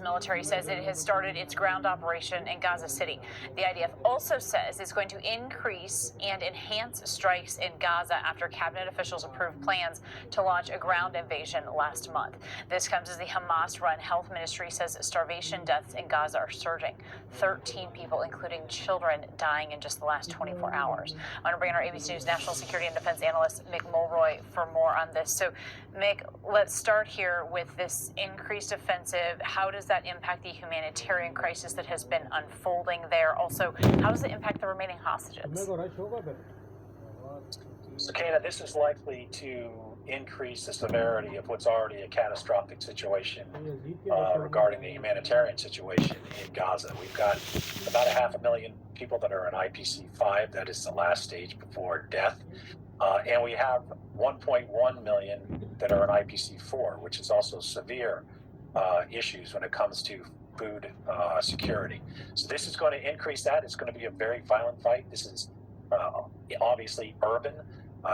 Military says it has started its ground operation in Gaza City. The IDF also says it's going to increase and enhance strikes in Gaza after cabinet officials approved plans to launch a ground invasion last month. This comes as the Hamas-run health ministry says starvation deaths in Gaza are surging. 13 people, including children, dying in just the last 24 hours. I want to bring in our ABC News national security and defense analyst, Mick Mulroy, for more on this. So, Mick, let's start here with this increased offensive. How does that impact the humanitarian crisis that has been unfolding there? Also, how does it impact the remaining hostages? So, Kana, this is likely to increase the severity of what's already a catastrophic situation regarding the humanitarian situation in Gaza. We've got about 500,000 people that are in IPC-5, that is the last stage before death. And we have 1.1 million that are in IPC-4, which is also severe issues when it comes to food security. So this is going to increase that. It's going to be a very violent fight. This is obviously urban.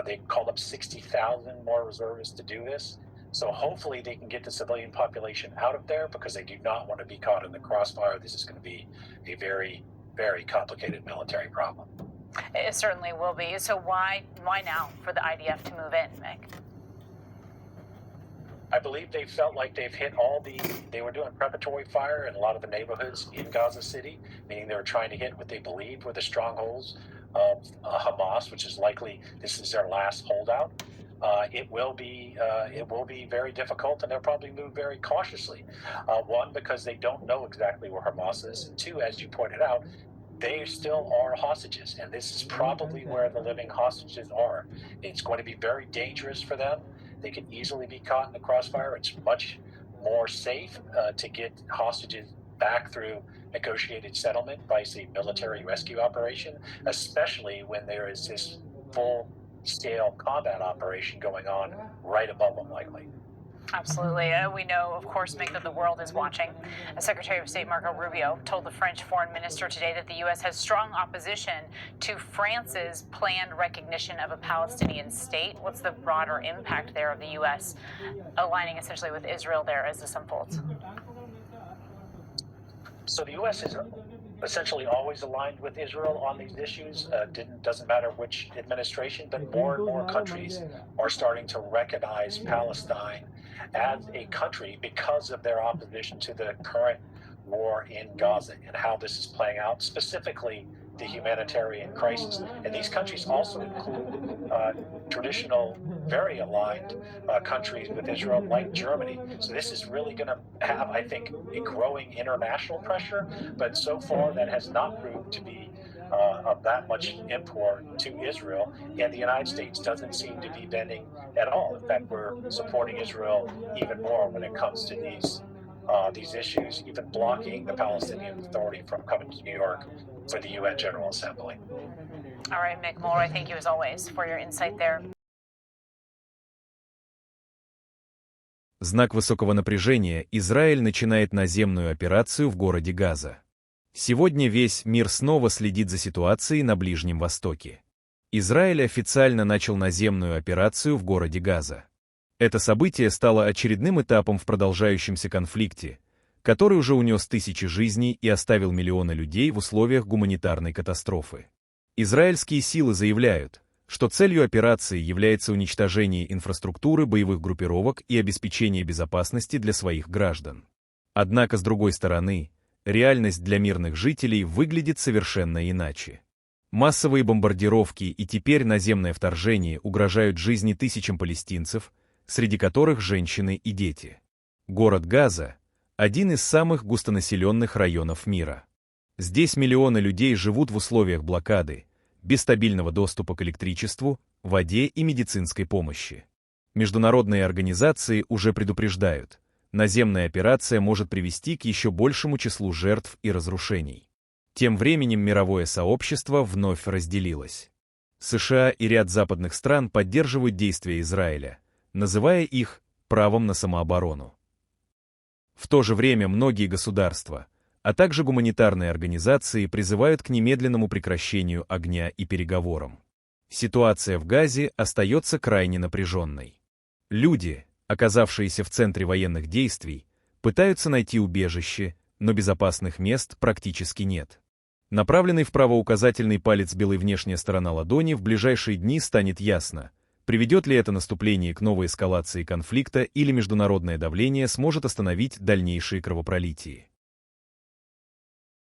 They called up 60,000 more reservists to do this. So hopefully they can get the civilian population out of there because they do not want to be caught in the crossfire. This is going to be a very, very complicated military problem. It certainly will be. So why now for the IDF to move in, Mick? I believe they felt like they've hit they were doing preparatory fire in a lot of the neighborhoods in Gaza City, meaning they were trying to hit what they believed were the strongholds of Hamas, which is likely this is their last holdout. It will be very difficult, and they'll probably move very cautiously. One, because they don't know exactly where Hamas is, and two, as you pointed out, they still are hostages, and this is probably where the living hostages are. It's going to be very dangerous for them. They can easily be caught in the crossfire. It's much more safe to get hostages back through negotiated settlement by, say, military rescue operation, especially when there is this full-scale combat operation going on right above them, likely. Absolutely. We know, of course, Mick, that the world is watching. Secretary of State Marco Rubio told the French foreign minister today that the U.S. has strong opposition to France's planned recognition of a Palestinian state. What's the broader impact there of the U.S. aligning essentially with Israel there as this unfolds? So the U.S. is essentially always aligned with Israel on these issues. Doesn't matter which administration, but more and more countries are starting to recognize Palestine as a country because of their opposition to the current war in Gaza and how this is playing out, specifically the humanitarian crisis. And these countries also include traditional, very aligned countries with Israel, like Germany. So this is really going to have, I think, a growing international pressure, but so far that has not proved to be of that much import to Israel, and the United States doesn't seem to be bending at all. In fact, we're supporting Israel even more when it comes to these issues, even blocking the Palestinian Authority from coming to New York for the UN General Assembly. All right, Mick Mulroy, thank you as always for your insight there. Знак высокого напряжения: Израиль начинает наземную операцию в городе Газа. Сегодня весь мир снова следит за ситуацией на Ближнем Востоке. Израиль официально начал наземную операцию в городе Газа. Это событие стало очередным этапом в продолжающемся конфликте, который уже унес тысячи жизней и оставил миллионы людей в условиях гуманитарной катастрофы. Израильские силы заявляют, что целью операции является уничтожение инфраструктуры боевых группировок и обеспечение безопасности для своих граждан. Однако, с другой стороны, реальность для мирных жителей выглядит совершенно иначе. Массовые бомбардировки и теперь наземное вторжение угрожают жизни тысячам палестинцев, среди которых женщины и дети. Город Газа – один из самых густонаселенных районов мира. Здесь миллионы людей живут в условиях блокады, без стабильного доступа к электричеству, воде и медицинской помощи. Международные организации уже предупреждают, наземная операция может привести к еще большему числу жертв и разрушений. Тем временем мировое сообщество вновь разделилось. США и ряд западных стран поддерживают действия Израиля, называя их правом на самооборону. В то же время многие государства, а также гуманитарные организации призывают к немедленному прекращению огня и переговорам. Ситуация в Газе остается крайне напряженной. Люди, оказавшиеся в центре военных действий, Пытаются найти убежище, но безопасных мест практически нет. Направленный вправо указательный палец белой внешняя сторона ладони в ближайшие дни станет ясно, приведет ли это наступление к новой эскалации конфликта или международное давление сможет остановить дальнейшие кровопролития.